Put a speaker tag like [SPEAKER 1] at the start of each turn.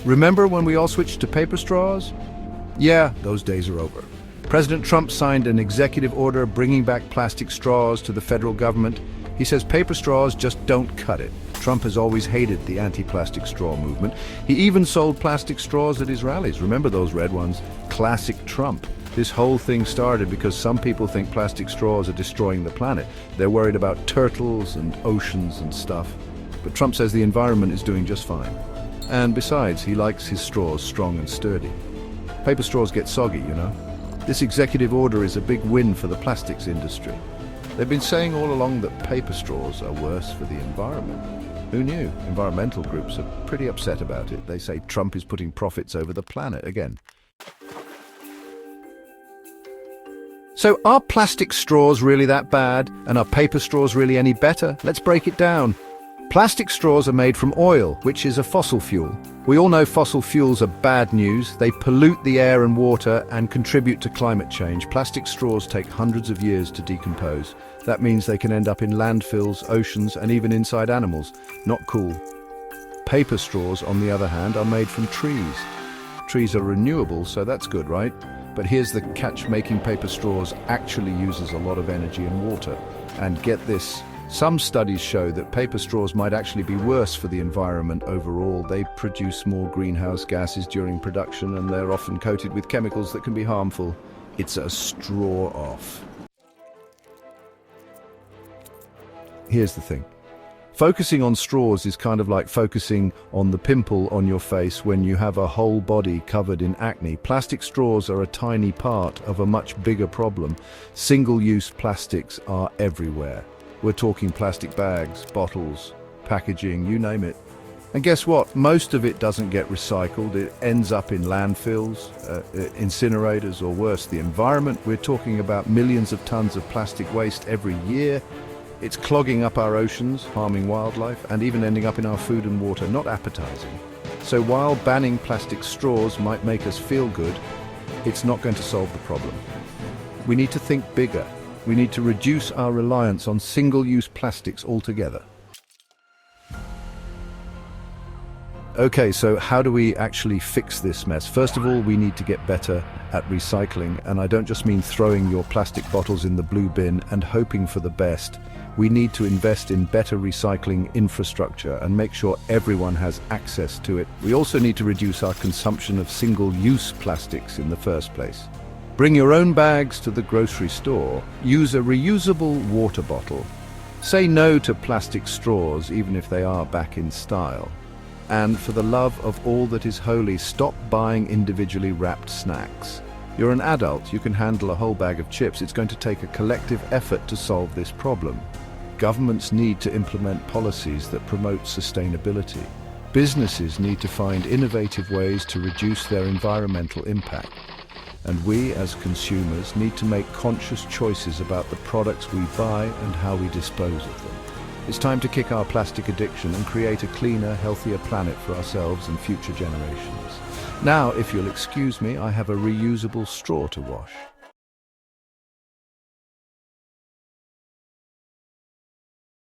[SPEAKER 1] Remember when we all switched to paper straws? Yeah, those days are over. President Trump signed an executive order bringing back plastic straws to the federal government. He says paper straws just don't cut it. Trump has always hated the anti-plastic straw movement. He even sold plastic straws at his rallies. Remember those red ones? Classic Trump. This whole thing started because some people think plastic straws are destroying the planet. They're worried about turtles and oceans and stuff. But Trump says the environment is doing just fine. And besides, he likes his straws strong and sturdy. Paper straws get soggy, you know. This executive order is a big win for the plastics industry. They've been saying all along that paper straws are worse for the environment. Who knew? Environmental groups are pretty upset about it. They say Trump is putting profits over the planet again. So are plastic straws really that bad? And are paper straws really any better? Let's break it down. Plastic straws are made from oil, which is a fossil fuel. We all know fossil fuels are bad news. They pollute the air and water and contribute to climate change. Plastic straws take hundreds of years to decompose. That means they can end up in landfills, oceans, and even inside animals. Not cool. Paper straws, on the other hand, are made from trees. Trees are renewable, so that's good, right? But here's the catch: making paper straws actually uses a lot of energy and water. And get this, some studies show that paper straws might actually be worse for the environment overall. They produce more greenhouse gases during production, and they're often coated with chemicals that can be harmful. It's a straw off. Here's the thing. Focusing on straws is kind of like focusing on the pimple on your face when you have a whole body covered in acne. Plastic straws are a tiny part of a much bigger problem. Single-use plastics are everywhere. We're talking plastic bags, bottles, packaging, you name it. And guess what? Most of it doesn't get recycled. It ends up in landfills, incinerators, or worse, the environment. We're talking about millions of tons of plastic waste every year. It's clogging up our oceans, harming wildlife, and even ending up in our food and water. Not appetizing. So while banning plastic straws might make us feel good, it's not going to solve the problem. We need to think bigger. We need to reduce our reliance on single-use plastics altogether. Okay, so how do we actually fix this mess? First of all, we need to get better at recycling, and I don't just mean throwing your plastic bottles in the blue bin and hoping for the best. We need to invest in better recycling infrastructure and make sure everyone has access to it. We also need to reduce our consumption of single-use plastics in the first place. Bring your own bags to the grocery store. Use a reusable water bottle. Say no to plastic straws, even if they are back in style. And for the love of all that is holy, stop buying individually wrapped snacks. You're an adult, you can handle a whole bag of chips. It's going to take a collective effort to solve this problem. Governments need to implement policies that promote sustainability. Businesses need to find innovative ways to reduce their environmental impact. And we, as consumers, need to make conscious choices about the products we buy and how we dispose of them. It's time to kick our plastic addiction and create a cleaner, healthier planet for ourselves and future generations. Now, if you'll excuse me, I have a reusable straw to wash.